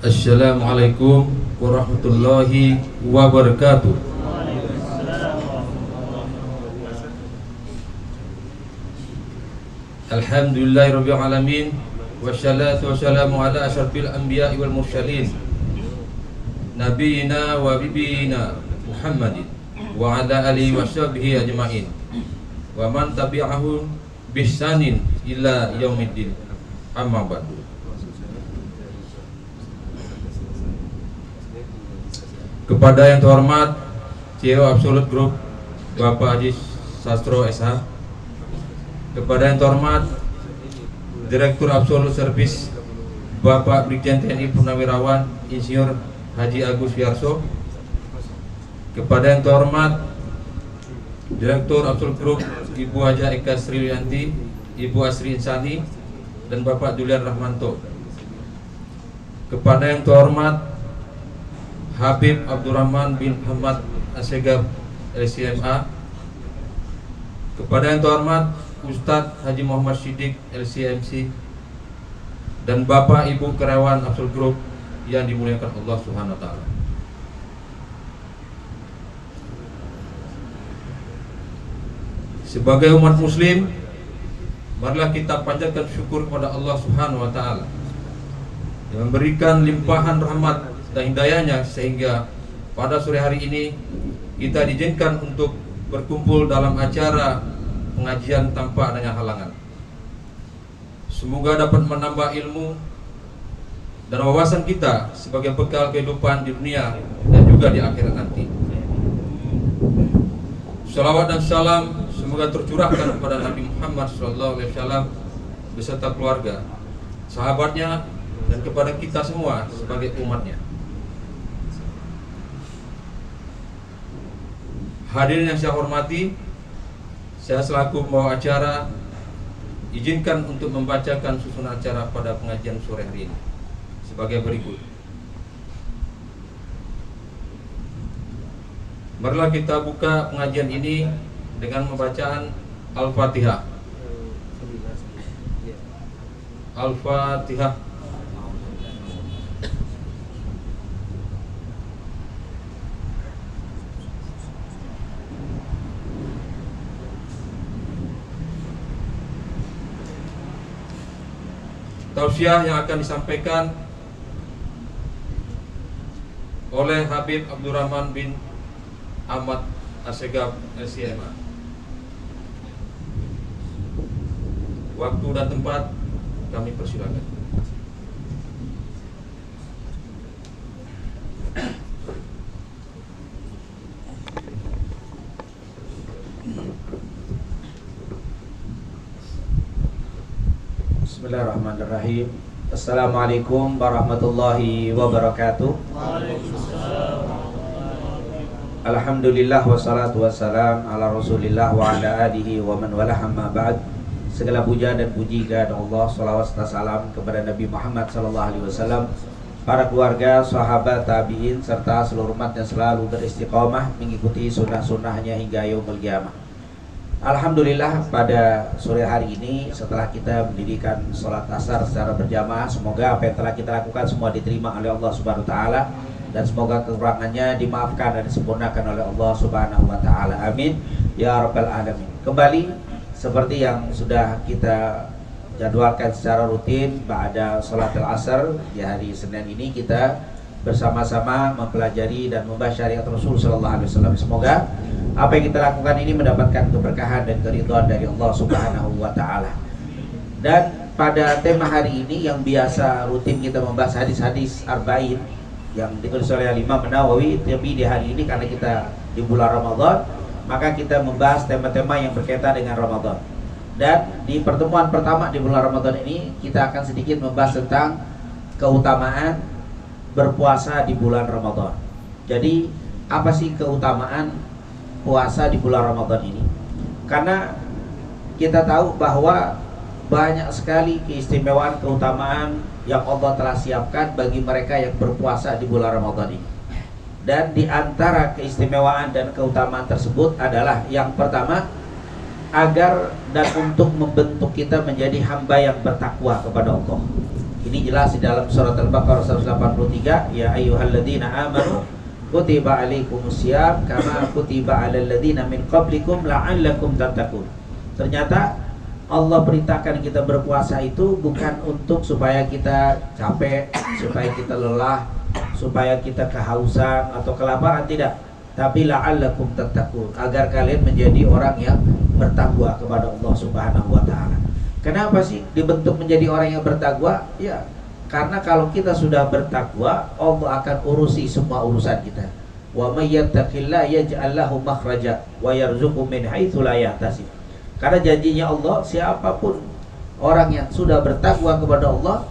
Assalamualaikum warahmatullahi wabarakatuh. Alhamdulillahirabbil alamin wassalatu wassalamu ala asyrafil anbiya'i wal mursalin nabiyina wa bibina Muhammadin wa ala alihi washabbihi ajmain wa man tabi'ahum bihsanin ila yaumiddin. Amma ba'du. Kepada yang terhormat CEO Absolute Group Bapak Haji Sastro SH, kepada yang terhormat Direktur Absolute Service Bapak Brigjen TNI Purnawirawan Insinyur Haji Agus Wiarso, kepada yang terhormat Direktur Absolute Group Ibu Haja Eka Sriwiyanti, Ibu Asri Insani, dan Bapak Julian Rahmanto, kepada yang terhormat Habib Abdurrahman bin Ahmad Assegaf LCMA, kepada yang terhormat Ustadz Haji Muhammad Siddiq LCMC, dan Bapak Ibu karyawan Absolute Group yang dimuliakan Allah Subhanahu wa taala. Sebagai umat muslim, marilah kita panjatkan syukur kepada Allah Subhanahu wa taala yang memberikan limpahan rahmat dan hidayahnya sehingga pada sore hari ini kita diizinkan untuk berkumpul dalam acara pengajian tanpa adanya halangan. Semoga dapat menambah ilmu dan wawasan kita sebagai bekal kehidupan di dunia dan juga di akhirat nanti. Salawat dan salam semoga tercurahkan kepada Nabi Muhammad SAW beserta keluarga, sahabatnya, dan kepada kita semua sebagai umatnya. Hadirin yang saya hormati, saya selaku pembawa acara izinkan untuk membacakan susunan acara pada pengajian sore hari ini sebagai berikut. Marilah kita buka pengajian ini dengan membacaan Al-Fatihah. Al-Fatihah. Tausiah yang akan disampaikan oleh Habib Abdurrahman bin Ahmad Assegaf LCMA. Waktu dan tempat kami persilakan. Bismillahirrahmanirrahim. Assalamualaikum warahmatullahi wabarakatuh. Alhamdulillah wassalatu wassalam ala rasulillah wa ala alihi wa man walah, amma ba'd. Segala puja dan puji kepada Allah, salawat serta salam kepada Nabi Muhammad sallallahu alaihi wasallam, para keluarga, sahabat, tabi'in, serta seluruh umat yang selalu beristiqamah mengikuti sunnah-sunnahnya hingga yaumul qiyamah. Alhamdulillah, pada sore hari ini setelah kita mendirikan sholat asar secara berjamaah, semoga apa yang telah kita lakukan semua diterima oleh Allah Subhanahu wa taala, dan semoga kekurangannya dimaafkan dan disempurnakan oleh Allah Subhanahu wa taala. Amin ya rabbal alamin. Kembali seperti yang sudah kita jadwalkan secara rutin, pada sholat asar di hari Senin ini kita bersama-sama mempelajari dan membahas syariat Rasul sallallahu alaihi wasallam. Semoga apa yang kita lakukan ini mendapatkan keberkahan dan keridhaan dari Allah Subhanahu wa taala. Dan pada tema hari ini yang biasa rutin kita membahas hadis-hadis arba'in yang ditulis oleh Imam Nawawi, tapi di hari ini karena kita di bulan Ramadan, maka kita membahas tema-tema yang berkaitan dengan Ramadan. Dan di pertemuan pertama di bulan Ramadan ini kita akan sedikit membahas tentang keutamaan berpuasa di bulan Ramadan. Jadi apa sih keutamaan puasa di bulan Ramadan ini? Karena kita tahu bahwa banyak sekali keistimewaan, keutamaan yang Allah telah siapkan bagi mereka yang berpuasa di bulan Ramadan ini. Dan di antara keistimewaan dan keutamaan tersebut adalah yang pertama, agar dan untuk membentuk kita menjadi hamba yang bertakwa kepada Allah. Ini jelas di dalam surat Al-Baqarah 183, ya ayyuhalladzina amanu kutiba alaikumusiyam kama kutiba alal ladzina min qablikum la'allakum tattaqun. Ternyata Allah perintahkan kita berpuasa itu bukan untuk supaya kita capek, supaya kita lelah, supaya kita kehausan atau kelaparan, tidak. Tapi la'allakum tattaqun, agar kalian menjadi orang yang bertakwa kepada Allah Subhanahu wa taala. Kenapa sih dibentuk menjadi orang yang bertakwa? Ya, karena kalau kita sudah bertakwa, Allah akan urusi semua urusan kita. Wa may yattaqillaha yaj'al lahu makhraja wa yarzuqhu min haitsu la yahtasib. Karena janjinya Allah, siapapun orang yang sudah bertakwa kepada Allah,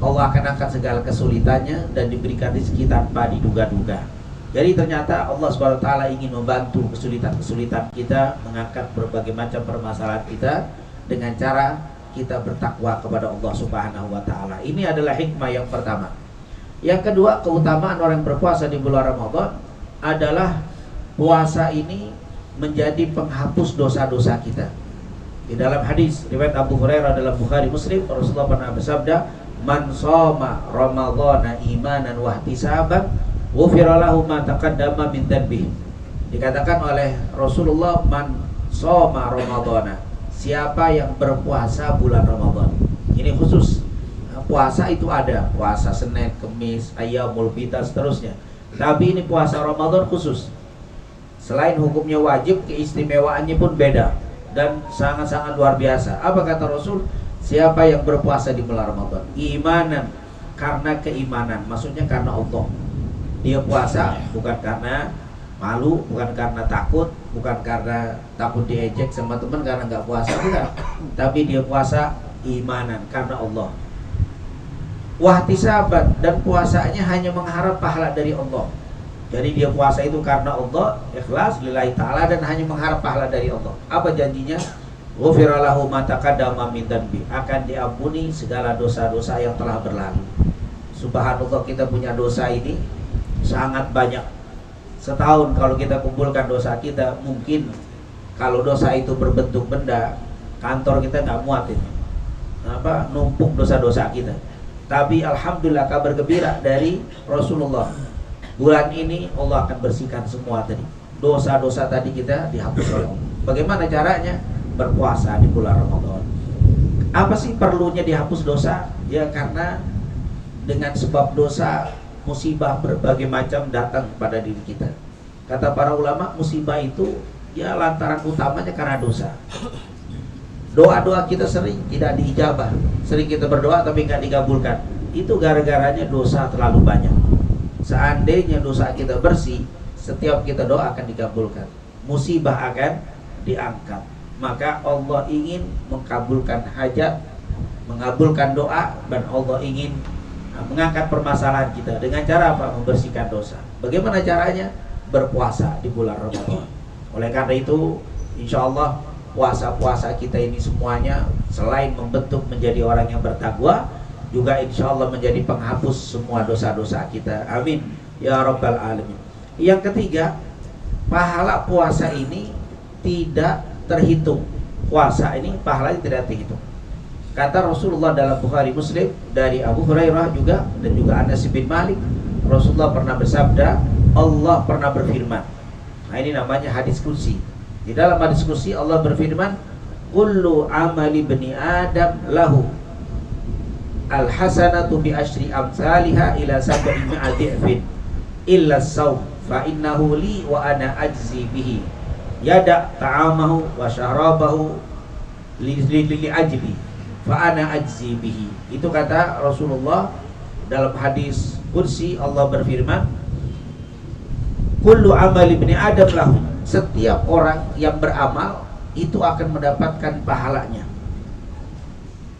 Allah akan angkat segala kesulitannya dan diberikan rezeki tanpa diduga-duga. Jadi ternyata Allah SWT ingin membantu kesulitan-kesulitan kita, mengangkat berbagai macam permasalahan kita dengan cara kita bertakwa kepada Allah Subhanahu wa taala. Ini adalah hikmah yang pertama. Yang kedua, keutamaan orang yang berpuasa di bulan Ramadan adalah puasa ini menjadi penghapus dosa-dosa kita. Di dalam hadis riwayat Abu Hurairah dalam Bukhari Muslim, Rasulullah pernah bersabda, "Man shoma Ramadhana imanan wa ihtisaban, ghufira lahu ma taqaddama min dhanbihi." Dikatakan oleh Rasulullah, "Man shoma Ramadhana." Siapa yang berpuasa bulan Ramadan. Ini khusus. Puasa itu ada, puasa Senin, Kamis, Ayyamul Bid, seterusnya. Tapi ini puasa Ramadan khusus. Selain hukumnya wajib, keistimewaannya pun beda dan sangat-sangat luar biasa. Apa kata Rasul? Siapa yang berpuasa di bulan Ramadan, imanan, karena keimanan, maksudnya karena Allah. Dia puasa bukan karena malu, bukan karena takut, bukan karena takut diejek sama teman karena nggak puasa, bukan. Tapi dia puasa imanan karena Allah. Wahtisaban, dan puasanya hanya mengharap pahala dari Allah. Jadi dia puasa itu karena Allah, ikhlas lillahi ta'ala, dan hanya mengharap pahala dari Allah. Apa janjinya? Ghufira lahu ma taqaddama min dhanbi, akan diampuni segala dosa-dosa yang telah berlalu. Subhanallah, kita punya dosa ini sangat banyak. Setahun kalau kita kumpulkan dosa kita, mungkin kalau dosa itu berbentuk benda, kantor kita nggak muat ini, numpuk dosa-dosa kita. Tapi alhamdulillah, kabar gembira dari Rasulullah, bulan ini Allah akan bersihkan semua tadi dosa-dosa tadi kita, dihapus oleh Allah. Bagaimana caranya? Berpuasa di bulan Ramadan. Apa sih perlunya dihapus dosa? Ya karena dengan sebab dosa, musibah berbagai macam datang pada diri kita. Kata para ulama, musibah itu ya lantaran utamanya karena dosa. Doa-doa kita sering tidak diijabah, sering kita berdoa tapi nggak dikabulkan. Itu gara-garanya dosa terlalu banyak. Seandainya dosa kita bersih, setiap kita doa akan dikabulkan, musibah akan diangkat. Maka Allah ingin mengabulkan hajat, mengabulkan doa, dan Allah ingin mengangkat permasalahan kita dengan cara apa? Membersihkan dosa. Bagaimana caranya? Berpuasa di bulan Ramadan. Oleh karena itu, insya Allah puasa-puasa kita ini semuanya selain membentuk menjadi orang yang bertakwa, juga insya Allah menjadi penghapus semua dosa-dosa kita. Amin ya rabbal alamin. Yang ketiga, pahala puasa ini tidak terhitung. Puasa ini pahalanya tidak terhitung. Kata Rasulullah dalam Bukhari Muslim dari Abu Hurairah juga, dan juga Anas bin Malik, Rasulullah pernah bersabda, Allah pernah berfirman. Nah, ini namanya hadis kursi. Di dalam hadis kursi Allah berfirman, kullu amali bani Adam lahu al-hasanatu bi asyri amsalha ila sab'i mi'ati illa as-sawm fa innahu li wa ana ajzi bihi yada ta'amahu wa syarabahu li ajli fa ana ajzi bihi. Itu kata Rasulullah dalam hadis kursi. Allah berfirman, kullu amali bani Adam lahu, setiap orang yang beramal itu akan mendapatkan pahalanya.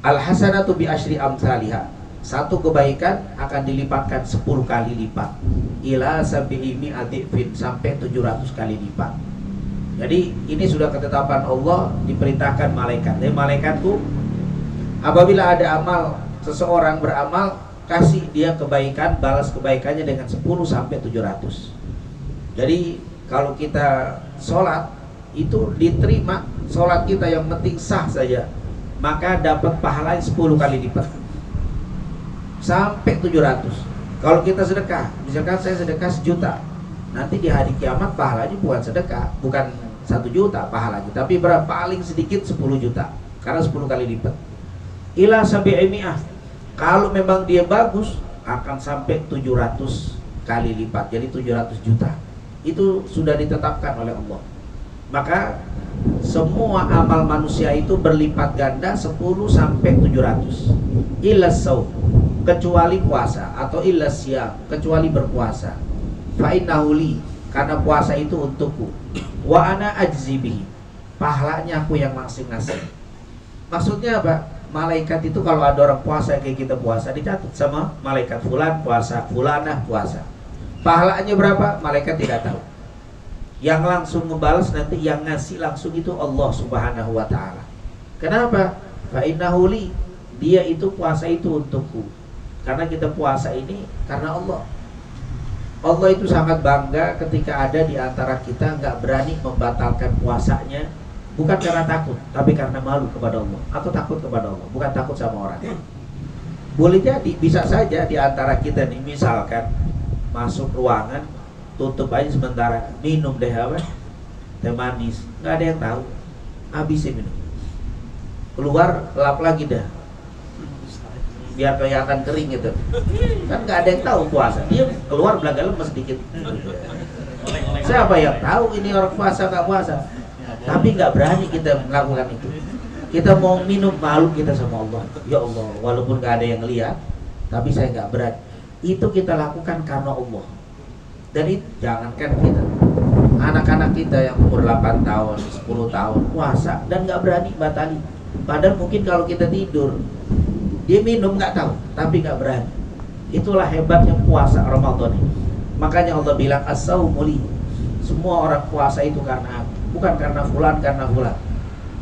Al-hasanatu bi asyri amsalha, satu kebaikan akan dilipatkan 10 kali lipat, ila sab'i mi'atin, sampai 700 kali lipat. Jadi ini sudah ketetapan Allah, diperintahkan malaikat. Malaikatku, apabila ada amal, seseorang beramal, kasih dia kebaikan, balas kebaikannya dengan 10 sampai 700. Jadi kalau kita sholat itu diterima, sholat kita yang penting sah saja, maka dapat pahala 10 kali lipat. sampai 700. Kalau kita sedekah, misalkan saya sedekah 1 juta, nanti di hari kiamat pahalanya bukan sedekah, bukan 1 juta pahalanya, tapi berapa? Paling sedikit 10 juta, karena 10 kali lipat. Ila sabi'imi'ah, kalau memang dia bagus akan sampai 700 kali lipat, jadi 700 juta. Itu sudah ditetapkan oleh Allah. Maka semua amal manusia itu berlipat ganda 10 sampai 700. Illa saum, kecuali puasa, atau illa siyam, kecuali berpuasa. Fa innahu li, karena puasa itu untukku. Wa ana ajzi bihi, pahalanya aku yang langsung ngasih. Maksudnya apa? Malaikat itu kalau ada orang puasa kayak kita puasa, dicatat sama malaikat, fulan puasa, fulanah puasa. Pahalanya berapa? Malaikat tidak tahu. Yang langsung membalas nanti, yang ngasih langsung itu Allah Subhanahu wa ta'ala. Kenapa? Fa innahu li, dia itu puasa itu untukku. Karena kita puasa ini karena Allah. Allah itu sangat bangga ketika ada di antara kita nggak berani membatalkan puasanya, bukan karena takut, tapi karena malu kepada Allah, atau takut kepada Allah, bukan takut sama orang. Boleh jadi, bisa saja di antara kita nih, misalkan masuk ruangan, tutup aja sementara, minum deh apa, teh manis, nggak ada yang tahu, habisin minum, keluar lap lagi dah, biar kelihatan kering gitu, kan nggak ada yang tahu puasa, dia keluar belaga lemes sedikit. Siapa yang tahu ini orang puasa nggak puasa? Tapi nggak berani kita melakukan itu. Kita mau minum, malu kita sama Allah. Ya Allah, walaupun nggak ada yang lihat, tapi saya nggak berani. Itu kita lakukan karena Allah. Dan itu jangankan kita, anak-anak kita yang umur 8 tahun, 10 tahun puasa dan nggak berani batalin. Padahal mungkin kalau kita tidur, dia minum nggak tahu, tapi nggak berani. Itulah hebatnya puasa Ramadan ini. Makanya Allah bilang as-saumu li, semua orang puasa itu karena aku, bukan karena fulan, karena fulan.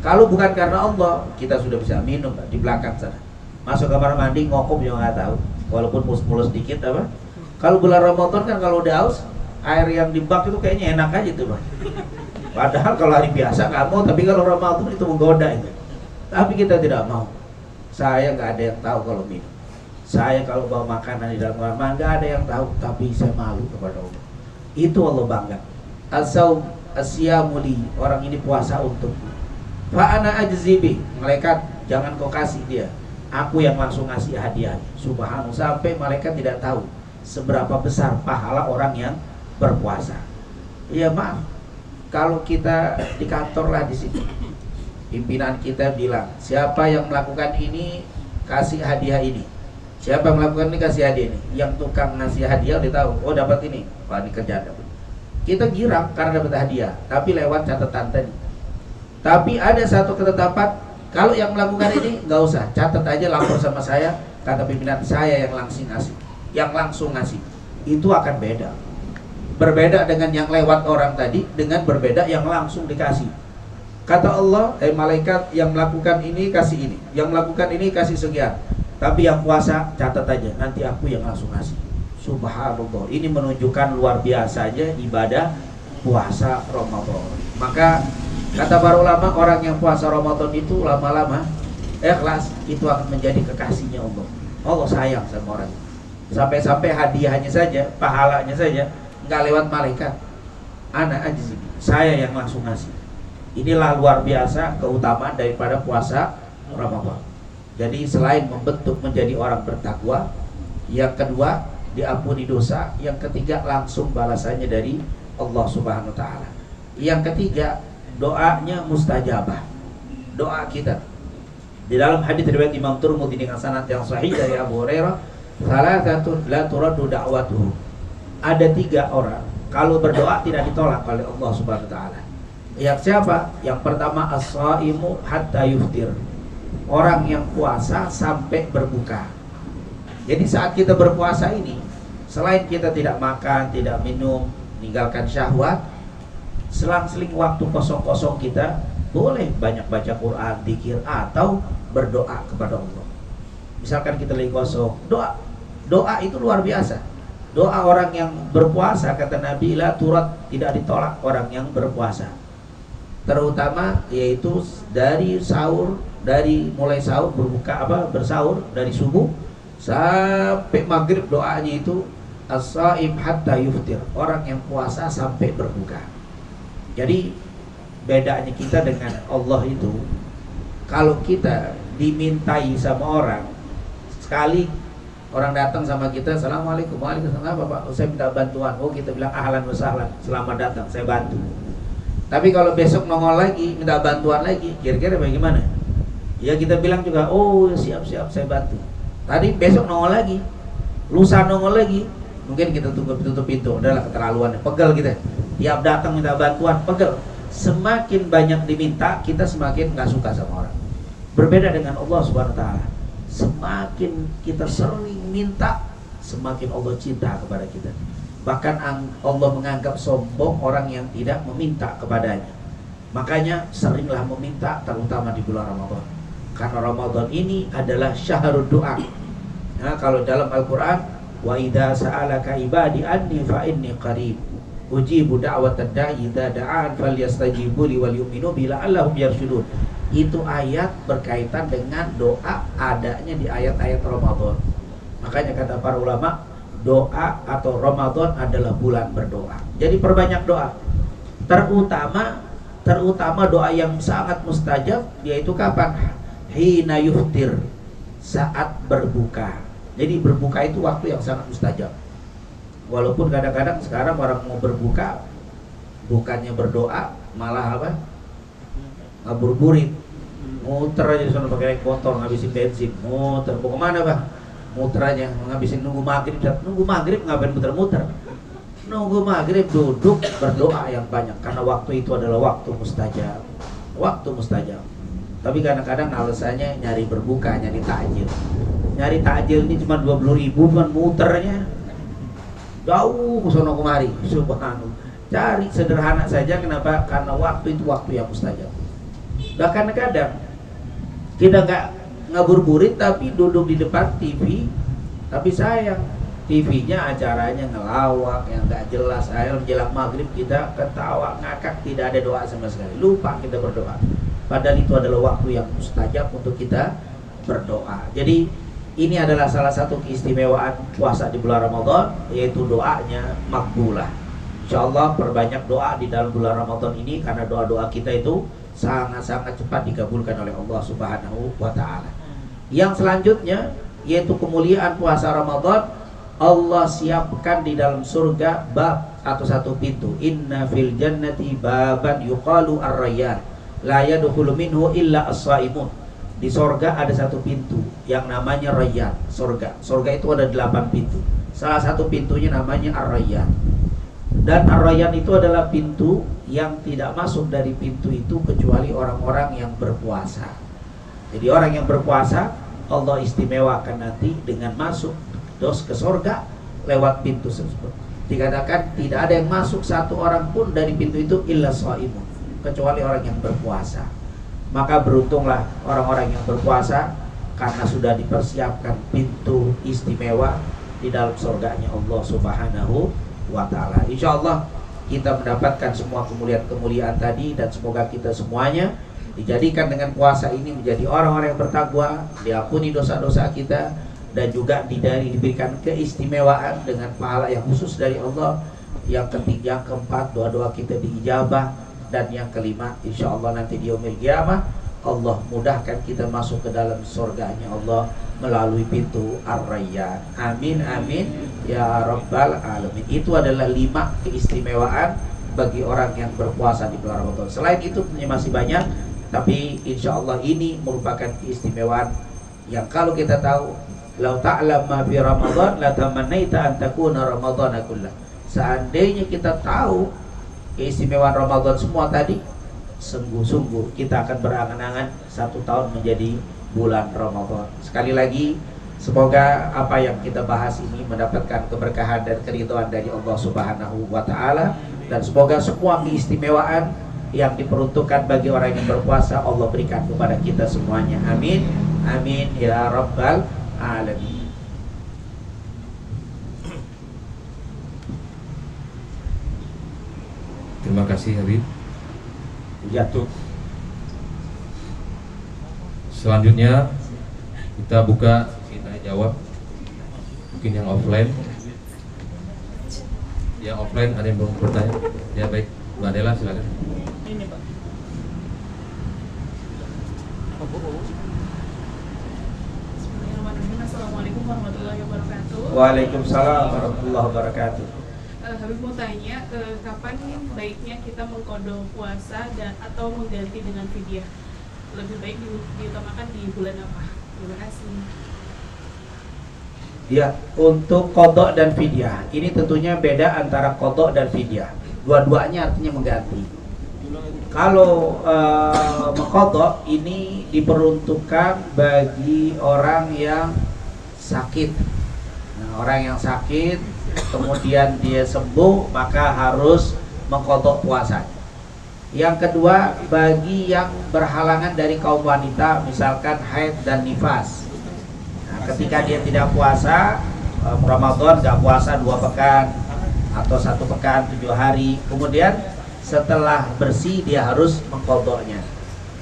Kalau bukan karena Allah, kita sudah bisa minum di belakang sana. Masuk kamar mandi ngokop juga nggak tahu, walaupun mulus-mulus dikit apa. Kalau bulan Ramadan kan kalau udah haus, air yang di bak itu kayaknya enak aja tuh Bang. Padahal kalau hari biasa nggak mau, tapi kalau Ramadan itu menggoda itu. Tapi kita tidak mau. Saya nggak ada yang tahu kalau minum. Saya kalau bawa makanan di dalam kamar nggak ada yang tahu, tapi saya malu kepada Allah. Itu Allah bangga. As-saum asyamuli, orang ini puasa untuk. Fa ana ajzibi, malaikat jangan kau kasih dia, aku yang langsung ngasih hadiah. Subhanallah, sampai malaikat tidak tahu seberapa besar pahala orang yang berpuasa. Ya maaf, kalau kita di kantor lah di sini, pimpinan kita bilang, siapa yang melakukan ini kasih hadiah ini. Siapa yang melakukan ini kasih hadiah ini. Yang tukang ngasih hadiah udah tahu, oh dapat ini, wah ini kerjaan dapat. Kita girang karena dapat hadiah, tapi lewat catatan tadi. Tapi ada satu ketetapan, kalau yang melakukan ini nggak usah, catat aja, lapor sama saya, kata pimpinan, saya yang langsung ngasih. Yang langsung ngasih itu akan beda, berbeda dengan yang lewat orang tadi, dengan berbeda yang langsung dikasih. Kata Allah, malaikat yang melakukan ini kasih ini, yang melakukan ini kasih sekian, tapi yang puasa catat aja, nanti aku yang langsung ngasih. Subhanallah, ini menunjukkan luar biasanya ibadah puasa Ramadan. Maka kata para ulama, orang yang puasa Ramadan itu lama-lama ikhlas, itu akan menjadi kekasihnya Allah. Allah sayang sama orang. Sampai-sampai hadiahnya saja, pahalanya saja nggak lewat malaikat. Ana ajzi, saya yang langsung ngasih. Inilah luar biasa keutamaan daripada puasa Ramadan. Jadi selain membentuk menjadi orang bertakwa, yang kedua diampuni dosa, yang ketiga langsung balasannya dari Allah Subhanahu wa taala. Yang ketiga, doanya mustajabah. Doa kita. Di dalam hadis riwayat Imam Tirmidzi dengan sanad yang sahih dari Abu Hurairah, salatun la turaddu da'watuhu. Ada 3 orang kalau berdoa tidak ditolak oleh Allah Subhanahu wa taala. Yang siapa? Yang pertama as-shaimu hatta yuftir. Orang yang puasa sampai berbuka. Jadi saat kita berpuasa ini, selain kita tidak makan, tidak minum, meninggalkan syahwat, selang-seling waktu kosong-kosong kita boleh banyak baca Quran, zikir, atau berdoa kepada Allah. Misalkan kita lagi kosong, doa. Doa itu luar biasa. Doa orang yang berpuasa, kata Nabi, la turad, tidak ditolak orang yang berpuasa. Terutama yaitu dari sahur, dari mulai sahur berbuka bersahur dari subuh Sampai maghrib doanya itu as-shaim hatta yuftir, orang yang puasa sampai berbuka. Jadi bedanya kita dengan Allah itu, kalau kita dimintai sama orang, sekali orang datang sama kita, assalamualaikum, waalaikumsalam, apa Pak? Saya minta bantuan. Oh, kita bilang ahlan wa sahlan, selamat datang, saya bantu. Tapi kalau besok nongol lagi, minta bantuan lagi, kira-kira bagaimana? Ya kita bilang juga, oh siap-siap saya bantu. Tadi besok nongol lagi, lusa nongol lagi, mungkin kita tunggu tutup pintu, udahlah keterlaluan, pegel kita. Tiap datang minta bantuan, pegel. Semakin banyak diminta, kita semakin nggak suka sama orang. Berbeda dengan Allah Subhanahu Wa Taala. Semakin kita sering minta, semakin Allah cinta kepada kita. Bahkan Allah menganggap sombong orang yang tidak meminta kepadanya. Makanya seringlah meminta, terutama di bulan Ramadan. Karena Ramadan ini adalah syahrul doa. Nah, kalau dalam Al-Quran, wa idza sa'alaka ibadi anni fa inni qarib ujibu da'watad da'i idza da'an falyastajibu li wal yu'minu bi la'allahum yarshudun. Itu ayat berkaitan dengan doa adanya di ayat-ayat Ramadan. Makanya kata para ulama, doa atau Ramadan adalah bulan berdoa. Jadi perbanyak doa. Terutama doa yang sangat mustajab, yaitu kapan? Hina yuftir, saat berbuka. Jadi berbuka itu waktu yang sangat mustajab. Walaupun kadang-kadang sekarang orang mau berbuka, bukannya berdoa, malah apa? Ngabuburit, muter aja di sana pakai motor, ngabisin bensin, muter. Mau kemana Bang? Muter aja, ngabisin nunggu maghrib ngapain muter-muter? Nunggu maghrib duduk berdoa yang banyak, karena waktu itu adalah waktu mustajab. Waktu mustajab. Tapi kadang-kadang alasannya nyari berbuka, nyari takjil. Nyari takjil ini cuma 20.000, cuman muternya jauh ke sono kemari. Subhanallah. Cari sederhana saja, kenapa? Karena waktu itu waktu yang mustajab. Bahkan kadang kita nggak ngabuburit tapi duduk di depan TV, tapi sayang TV-nya acaranya ngelawak yang nggak jelas. Akhirnya menjelang maghrib kita ketawa ngakak, tidak ada doa sama sekali, lupa kita berdoa. Padahal itu adalah waktu yang mustajab untuk kita berdoa. Jadi ini adalah salah satu keistimewaan puasa di bulan Ramadan, yaitu doanya makbulah. Insyaallah perbanyak doa di dalam bulan Ramadan ini, karena doa-doa kita itu sangat-sangat cepat dikabulkan oleh Allah Subhanahu wa Ta'ala. Yang selanjutnya yaitu kemuliaan puasa Ramadan. Allah siapkan di dalam surga bab atau satu pintu. Inna fil jannati baban yuqalu ar-rayyan la yadkhulu minhu illa as-shaimun. Di surga ada satu pintu yang namanya Rayyan. Surga itu ada 8 pintu. Salah satu pintunya namanya ar-rayyan. Dan ar-rayyan itu adalah pintu yang tidak masuk dari pintu itu kecuali orang-orang yang berpuasa. Jadi orang yang berpuasa Allah istimewakan nanti dengan masuk ke surga lewat pintu tersebut. Dikatakan tidak ada yang masuk satu orang pun dari pintu itu illa shaimun, kecuali orang yang berpuasa. Maka beruntunglah orang-orang yang berpuasa, karena sudah dipersiapkan pintu istimewa di dalam surganya Allah Subhanahu wa Ta'ala. Insyaallah kita mendapatkan semua kemuliaan-kemuliaan tadi, dan semoga kita semuanya dijadikan dengan puasa ini menjadi orang-orang yang bertakwa, diampuni dosa-dosa kita, dan juga diberikan keistimewaan dengan pahala yang khusus dari Allah. Yang ketiga, keempat, doa-doa kita diijabah, dan yang kelima, insya Allah nanti di yaumil qiyamah Allah mudahkan kita masuk ke dalam surganya Allah melalui pintu Ar-Rayyan. Amin amin ya rabbal alamin. Itu adalah 5 keistimewaan bagi orang yang berpuasa di bulan Ramadan. Selain itu masih banyak, tapi insya Allah ini merupakan keistimewaan yang kalau kita tahu, lau ta'lam ma fi Ramadan la tamannaita an takuna Ramadhana kullah. Seandainya kita tahu keistimewaan Ramadan semua tadi, sungguh-sungguh kita akan berangan-angan 1 tahun menjadi bulan Ramadan. Sekali lagi, semoga apa yang kita bahas ini mendapatkan keberkahan dan keridhaan dari Allah Subhanahu wa Ta'ala, dan semoga semua keistimewaan yang diperuntukkan bagi orang yang berpuasa Allah berikan kepada kita semuanya. Amin amin ya rabbal alamin. Terima kasih Habib. Jatuh. Selanjutnya kita buka, kita jawab Mungkin yang offline. Yang offline ada yang mau bertanya? Ya baik, Mbak Dela silakan. Ini Pak. Bismillahirrahmanirrahim. Assalamualaikum warahmatullahi wabarakatuh. Waalaikumsalam warahmatullahi wabarakatuh. Habib mau tanya, kapan baiknya kita mengkodok puasa dan atau mengganti dengan fidyah? Lebih baik diutamakan di bulan apa? Terima kasih. Ya, untuk kodok dan fidyah ini tentunya beda antara kodok dan fidyah. Dua-duanya artinya mengganti. Kalau mengkodok ini diperuntukkan bagi orang yang sakit. Nah, orang yang sakit kemudian dia sembuh maka harus mengkodok puasa. Yang kedua, bagi yang berhalangan dari kaum wanita, misalkan haid dan nifas. Nah, ketika dia tidak puasa Ramadan, nggak puasa 2 pekan atau 1 pekan 7 hari, kemudian setelah bersih dia harus mengkodoknya.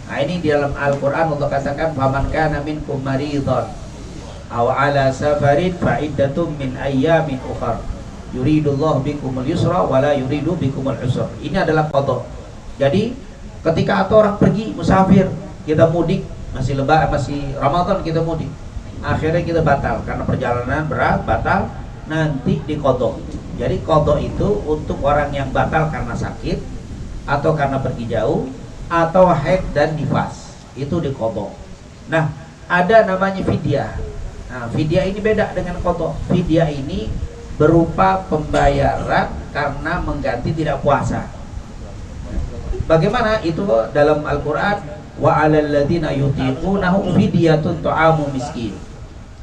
Nah, ini di dalam Al-Quran Allah katakan, faman kana minkum maridhan aw ala safarin fa iddatum min ayyamin ukhar yuridullahu bikumul yusra wala yuridu bikumul usra. Ini adalah qada. Jadi ketika atau orang pergi musafir, kita mudik, masih Ramadan kita mudik, akhirnya kita batal karena perjalanan berat, batal, nanti diqada. Jadi qada itu untuk orang yang batal karena sakit atau karena pergi jauh atau haid dan nifas, itu diqada. Nah, ada namanya fidyah. Nah, fidyah ini beda dengan qada. Fidyah ini berupa pembayaran karena mengganti tidak puasa. Bagaimana itu dalam Al-Quran? Wa 'alal ladzina yutiqunahu fidyatun ta'amu miskin.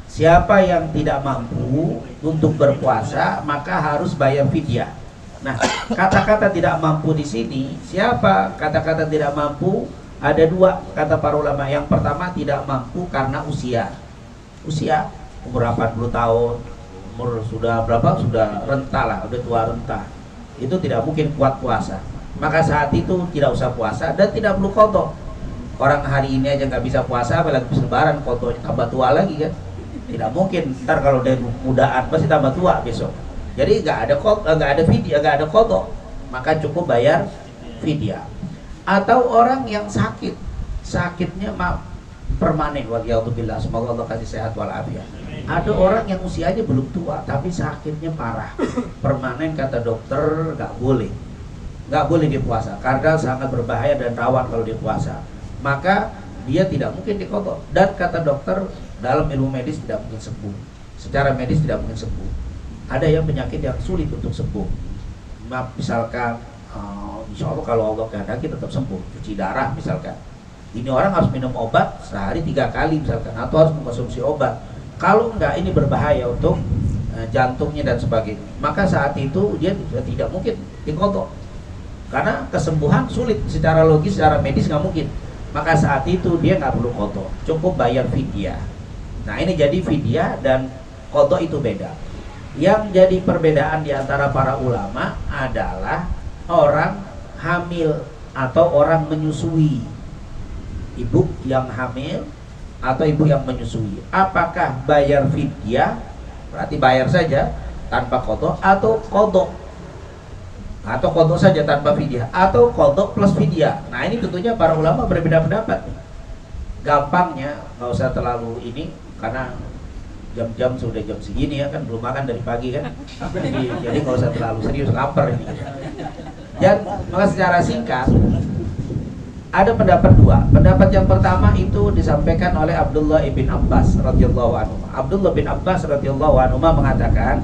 Siapa yang tidak mampu untuk berpuasa maka harus bayar fidyah. Nah, kata-kata tidak mampu di sini, siapa kata-kata tidak mampu? Ada 2 kata para ulama. Yang pertama, tidak mampu karena usia. Usia umur 80 tahun, umur sudah berapa? Sudah renta lah, udah tua renta. Itu tidak mungkin kuat puasa. Maka saat itu tidak usah puasa dan tidak perlu qada. Orang hari ini aja nggak bisa puasa, apalagi lebaran qadanya tambah tua lagi kan? Tidak mungkin. Ntar kalau dia mudaan pasti tambah tua besok. Jadi nggak ada fidyah, nggak ada qada. Maka cukup bayar fidyah. Atau orang yang sakit, sakitnya permanen, waliyadzubillah, semoga Allah kasih sehat walafiat. Ada orang yang usianya belum tua tapi sakitnya parah, permanen, kata dokter nggak boleh dia puasa karena sangat berbahaya dan rawan kalau dia puasa. Maka dia tidak mungkin diqada. Dan kata dokter, dalam ilmu medis tidak mungkin sembuh. Secara medis tidak mungkin sembuh. Ada yang penyakit yang sulit untuk sembuh. Misalkan insya Allah kalau Allah kehendaki tetap sembuh. Cuci darah misalkan. Ini orang harus minum obat sehari 3 kali misalkan, atau harus mengkonsumsi obat. Kalau enggak, ini berbahaya untuk jantungnya dan sebagainya. Maka saat itu dia tidak mungkin diqada. Karena kesembuhan sulit secara logis, secara medis nggak mungkin. Maka saat itu dia nggak perlu qada, cukup bayar fidyah. Nah, ini jadi fidyah dan qada itu beda. Yang jadi perbedaan di antara para ulama adalah orang hamil atau orang menyusui. Ibu yang hamil atau ibu yang menyusui, apakah bayar fidyah, berarti bayar saja tanpa qada, atau qada saja tanpa fidyah, atau qada plus fidyah. Nah, ini tentunya para ulama berbeda pendapat. Gampangnya, nggak usah terlalu ini, karena jam-jam sudah jam segini ya kan, belum makan dari pagi kan. Jadi nggak usah terlalu serius, lapar ini. Dan maka secara singkat ada pendapat 2. Pendapat yang pertama itu disampaikan oleh Abdullah bin Abbas radhiyallahu anhu. Abdullah bin Abbas radhiyallahu anhu mengatakan,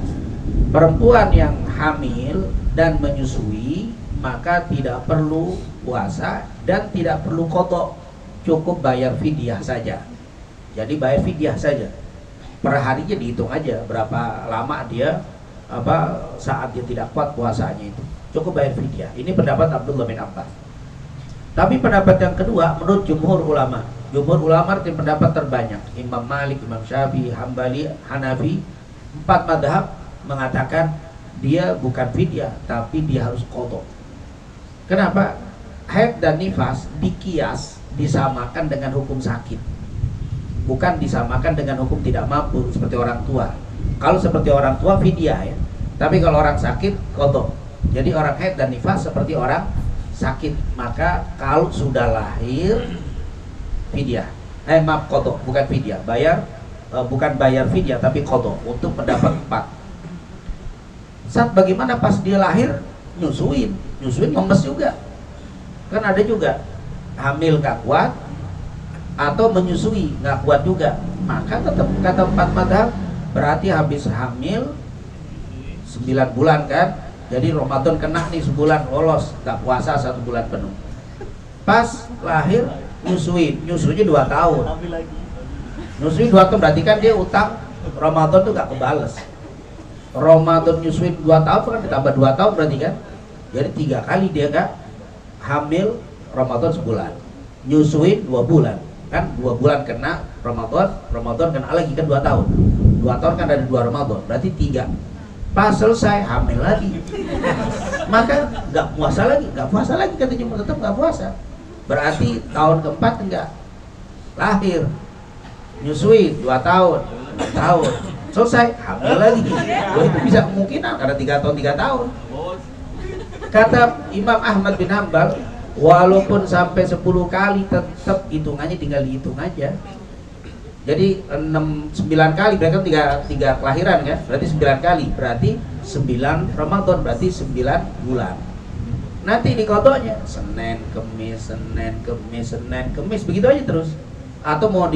perempuan yang hamil dan menyusui maka tidak perlu puasa dan tidak perlu qada, cukup bayar fidyah saja. Jadi bayar fidyah saja. Per harinya dihitung aja berapa lama dia saat dia tidak kuat puasanya itu. Cukup bayar fidyah. Ini pendapat Abdullah bin Abbas. Tapi pendapat yang kedua menurut jumhur ulama. Jumhur ulama itu pendapat terbanyak. Imam Malik, Imam Syafi'i, Hambali, Hanafi, 4 madhab mengatakan dia bukan fidyah, tapi dia harus qada. Kenapa? Haid dan nifas dikias, disamakan dengan hukum sakit, bukan disamakan dengan hukum tidak mampu seperti orang tua. Kalau seperti orang tua fidyah ya. Tapi kalau orang sakit qadha. Jadi orang haid dan nifas seperti orang sakit, maka kalau sudah lahir fidyah. Maaf, qadha, bukan fidyah. Bukan bayar fidyah tapi qadha untuk pendapat 4. Saat bagaimana pas dia lahir nyusuin ngemes juga. Kan ada juga hamil nggak kuat atau menyusui nggak kuat juga, maka tetap kata 4 madhab berarti habis hamil 9 bulan kan, jadi Ramadan kena nih sebulan, lolos nggak puasa 1 bulan penuh. Pas lahir nyusunya 2 tahun, nyusui 2 tahun berarti kan dia utang Ramadan tuh nggak kebales. Ramadan nyusuin 2 tahun kan ditambah 2 tahun berarti kan, jadi 3 kali dia nggak hamil Ramadan sebulan, nyusuin 2 bulan kan, 2 bulan kena Ramadan kena lagi kan 2 tahun. 2 tahun kan ada 2 Ramadan, berarti 3. Pas selesai hamil lagi, maka nggak puasa lagi katanya, tetap nggak puasa. Berarti tahun keempat enggak lahir, nyusui 2 tahun, selesai hamil lagi. Itu bisa kemungkinan karena 3 tahun. Kata Imam Ahmad bin Hambal, walaupun sampai 10 kali tetap hitungannya tinggal dihitung aja. Jadi 9 kali berarti kan 3 kelahiran kan, berarti 9 kali, berarti 9 Ramadan, berarti 9 bulan. Nanti di kodoknya Senin, Kemis, begitu aja terus. Atau mau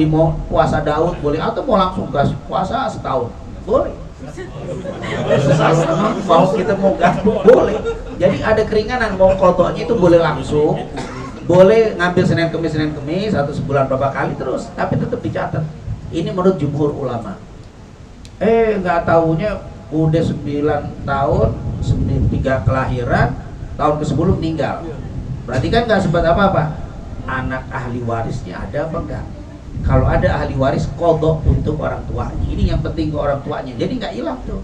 puasa Daud boleh, atau mau langsung gas puasa setahun boleh. Mau kita mau gas boleh. Jadi ada keringanan, mau kodoknya itu boleh langsung, boleh ngambil Senin Kemis atau sebulan berapa kali terus, tapi tetap dicatat. Ini menurut jumhur ulama. Nggak tahunya udah 9 tahun, 3 kelahiran, tahun ke-10 meninggal. Berarti kan nggak sempat apa-apa. Anak ahli warisnya ada apa enggak? Kalau ada ahli waris, qadha untuk orang tuanya. Ini yang penting ke orang tuanya. Jadi nggak hilang tuh.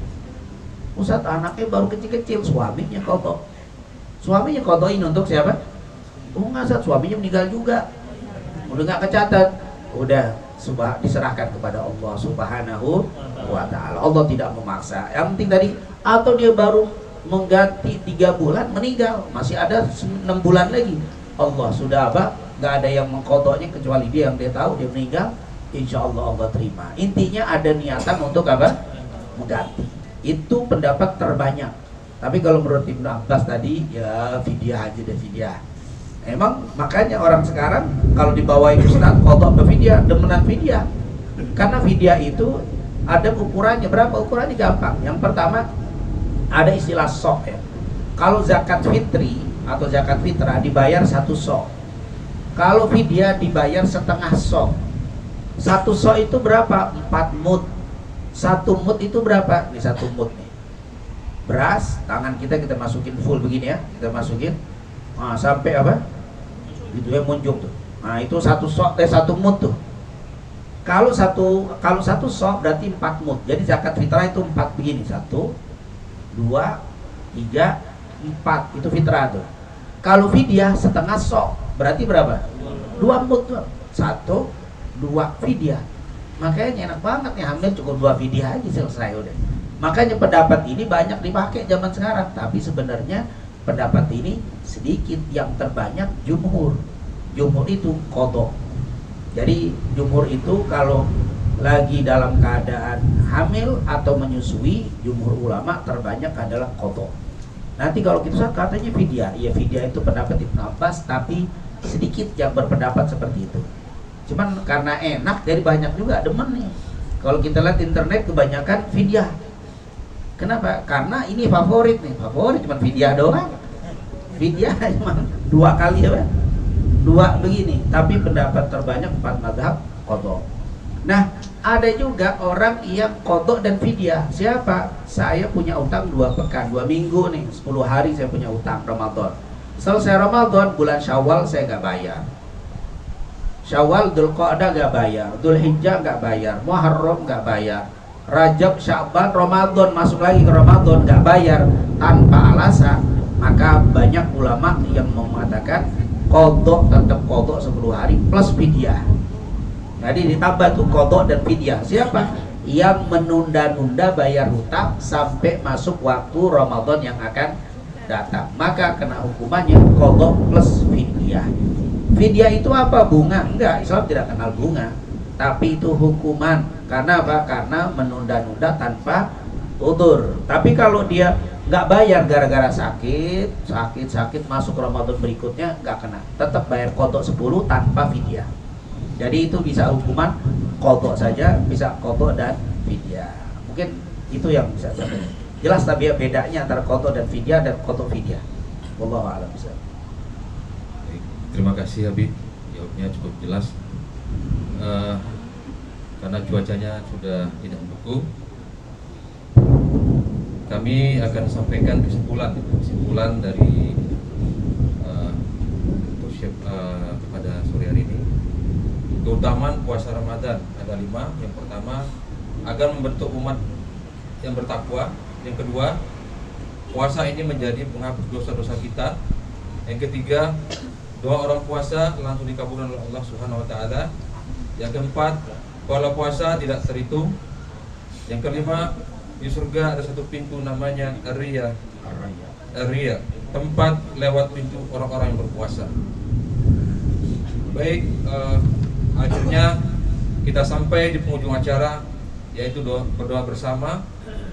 Ustaz, anaknya baru kecil-kecil, suaminya qadha. Suaminya qadhain untuk siapa? Nggak, Ustaz, suaminya meninggal juga. Udah nggak kecatat. Udah diserahkan kepada Allah Subhanahu wa ta'ala. Allah tidak memaksa. Yang penting tadi, atau dia baru mengganti 3 bulan meninggal, masih ada 6 bulan lagi. Allah sudah apa? Nggak ada yang mengkodoknya kecuali dia yang dia tahu dia meninggal. Insya Allah Allah terima. Intinya ada niatan untuk apa? Mengganti. Itu pendapat terbanyak. Tapi kalau menurut Ibnu Abbas tadi, ya fidyah aja deh, fidyah. Emang makanya orang sekarang kalau dibawain Ustaz kodok berfidyah, demenan fidyah. Karena fidyah itu ada ukurannya. Berapa ukurannya? Gampang. Yang pertama ada istilah sok ya. Kalau zakat fitri atau zakat fitrah dibayar 1 sok. Kalau fidyah dibayar setengah sok. 1 sok itu berapa? 4 mud. 1 mud itu berapa? Ini 1 mud nih. Beras, tangan kita masukin full begini ya. Kita masukin sampai apa? Itu ya munjung tuh. Nah, itu 1 sok 1 mud tuh. Kalau satu sok berarti 4 mud. Jadi zakat fitrah itu 4 begini. 1 2 3 4 itu fitrah tuh. Kalau fidyah setengah sok berarti berapa? 2 mud tuh. 1 2 fidyah. Makanya enak banget nih, hamil cukup 2 fidyah aja selesai udah. Makanya pendapat ini banyak dipakai zaman sekarang, tapi sebenarnya pendapat ini sedikit. Yang terbanyak jumhur. Jumhur itu qadha. Jadi jumhur itu kalau lagi dalam keadaan hamil atau menyusui, jumhur ulama terbanyak adalah qadha. Nanti kalau kita katanya fidyah, ya fidyah itu pendapat Ibnu Abbas, tapi sedikit yang berpendapat seperti itu. Cuman karena enak, jadi banyak juga demen nih. Kalau kita lihat internet kebanyakan fidyah. Kenapa? Karena ini favorit nih, favorit cuma fidyah doang. Fidyah cuma 2 kali apa? 2 begini. Tapi pendapat terbanyak 4 mazhab qadha. Nah, ada juga orang yang qadha dan fidyah. Siapa? Saya punya utang 2 pekan, 2 minggu nih, 10 hari saya punya utang Ramadan. Selesai Ramadan, bulan Syawal saya gak bayar. Syawal, Dzulqa'dah gak bayar, Dzulhijjah gak bayar, Muharram gak bayar, Rajab, Sya'ban, Ramadan, masuk lagi ke Ramadan gak bayar tanpa alasan. Maka banyak ulama yang mengatakan qadha, tetap qadha 10 hari plus fidyah. Jadi ditambah tuh qadha dan fidyah. Siapa? yang menunda-nunda bayar hutang sampai masuk waktu Ramadan yang akan datang, maka kena hukumannya qadha plus fidyah. Fidyah itu apa? Bunga? Enggak, Islam tidak kenal bunga, tapi itu hukuman. Karena apa? Karena menunda-nunda tanpa udzur. Tapi kalau dia nggak bayar gara-gara sakit masuk Ramadan berikutnya nggak kena, tetap bayar qadha 10 tanpa fidyah. Jadi itu bisa hukuman qadha saja, bisa qadha dan fidyah. Mungkin itu yang bisa saya beri. Jelas tapi ya bedanya antara qadha dan fidyah dan qadha fidyah. Wallahu a'lam bishawab. Baik, terima kasih Habib, jawabnya cukup jelas. Karena cuacanya sudah tidak mendukung, kami akan sampaikan kesimpulan dari pada sore hari ini. Keutamaan puasa Ramadan ada 5. Yang pertama, agar membentuk umat yang bertakwa. Yang kedua, puasa ini menjadi penghapus dosa-dosa kita. Yang ketiga, doa orang puasa langsung dikabulkan oleh Allah Subhanahu wa taala. Yang keempat, pahala puasa tidak terhitung. Yang kelima, di surga ada satu pintu namanya Ar-Riya, tempat lewat pintu orang-orang yang berpuasa. Baik, akhirnya kita sampai di penghujung acara, yaitu berdoa bersama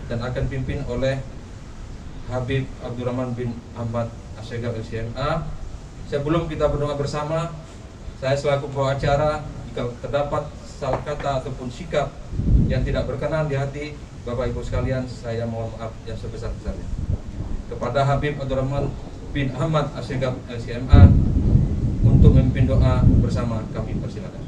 dan akan dipimpin oleh Habib Abdurrahman bin Ahmad Asy-Syaikh LCMA. Sebelum kita berdoa bersama, saya selaku pembawa acara, jika terdapat salah kata ataupun sikap yang tidak berkenan di hati Bapak Ibu sekalian, saya mohon maaf yang sebesar-besarnya. Kepada Habib Abdurrahman bin Ahmad Asy-Syaikh LCMA untuk memimpin doa bersama, kami persilakan.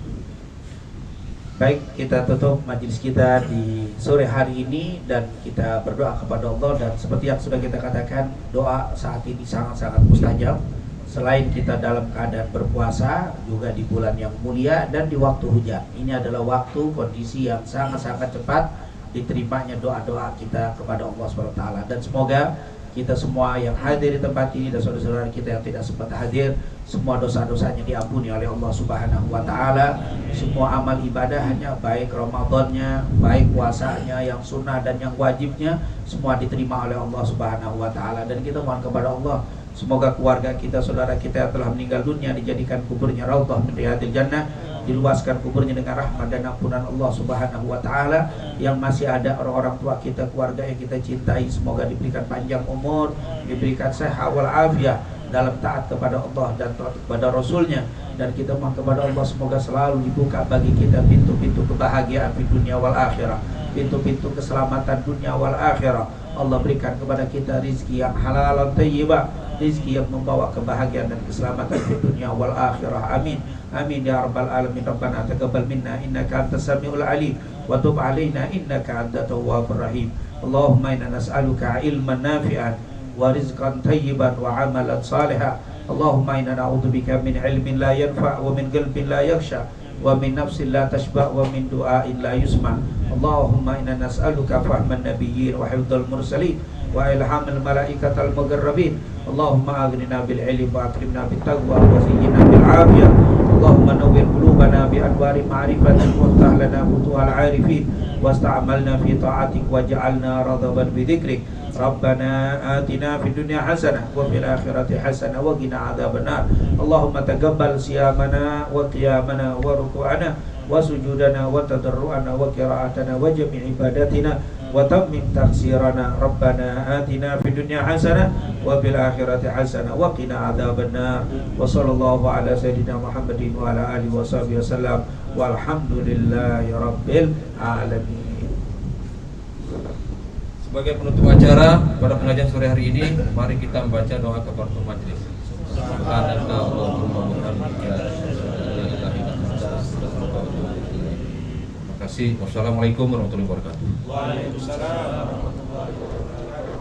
Baik, kita tutup majelis kita di sore hari ini dan kita berdoa kepada Allah. Dan seperti yang sudah kita katakan, doa saat ini sangat-sangat mustajab. Selain kita dalam keadaan berpuasa, juga di bulan yang mulia dan di waktu hujan. Ini adalah waktu kondisi yang sangat-sangat cepat diterimanya doa-doa kita kepada Allah SWT. Dan semoga kita semua yang hadir di tempat ini dan saudara-saudara kita yang tidak sempat hadir, semua dosa-dosanya diampuni oleh Allah Subhanahu wa taala. Semua amal ibadahnya, baik Ramadannya, baik puasanya yang sunnah dan yang wajibnya, semua diterima oleh Allah Subhanahu wa taala. Dan kita mohon kepada Allah, semoga keluarga kita, saudara kita yang telah meninggal dunia dijadikan kuburnya raudhah min riyadil jannah, diluaskan kuburnya dengan rahmat dan ampunan Allah Subhanahu wa taala. Yang masih ada orang-orang tua kita, keluarga yang kita cintai, semoga diberikan panjang umur, diberikan sehat wal afiat dalam taat kepada Allah dan taat kepada Rasulnya. Dan kita mohon kepada Allah, semoga selalu dibuka bagi kita pintu-pintu kebahagiaan di dunia wal akhirah, pintu-pintu keselamatan dunia wal akhirah. Allah berikan kepada kita rizki yang halal dan thayyibah, rizki yang membawa kebahagiaan dan keselamatan di dunia wal akhirah. Amin. Amin ya rabbal alamin. Rabbana taqabbal minna innaka antas samiul alim wa tub alaina innaka antat tawwabur rahim. Allahumma inna nas'aluka ilman nafi'an wa rizqan thayyiban wa amalan salihan. Allahumma inna na'udzubika min ilmin la yanfa' wa min qalbin la yakhsha wa min nafsin la tashba' wa min du'ain la yusma'. Allahumma inna nas'aluka fahman nabiyyin wa hifdzal mursalin wa ilhamil malaikatal muqarrabin. Allahumma aghnina bil ilmi wa akrimna bit taqwa wa zayyinna bil afiyah. Allahumma nawwir qulubana bi anwari ma'rifatin waftah lana futuhal 'arifin wasta'malna fi ta'atik waj'alna radaban bi dzikrik. Rabbana atina fid dunya hasanah wa fil akhirati hasanah wa qina adzabannar. Allahumma taqabbal siyamana wa qiyamana wa ruku'ana wa sujudana wa tadarru'ana wa qira'atana wa jami' ibadatina wa tammim taqsirana. Rabbana atina fid dunya hasanah wa fil akhirati hasanah wa qina adzabannar. Wa sallallahu ala sayyidina Muhammadin wa ala alihi wa sahbihi wasallam walhamdulillahi rabbil alamin. Sebagai penutup acara pada pengajian sore hari ini, mari kita membaca doa kafaratul majelis. Subhanaka Allahumma wa bihamdika asyhadu an la ilaha illa anta astaghfiruka wa atubu ilaik. Terima kasih. Wassalamualaikum warahmatullahi wabarakatuh. Waalaikumsalam warahmatullahi wabarakatuh.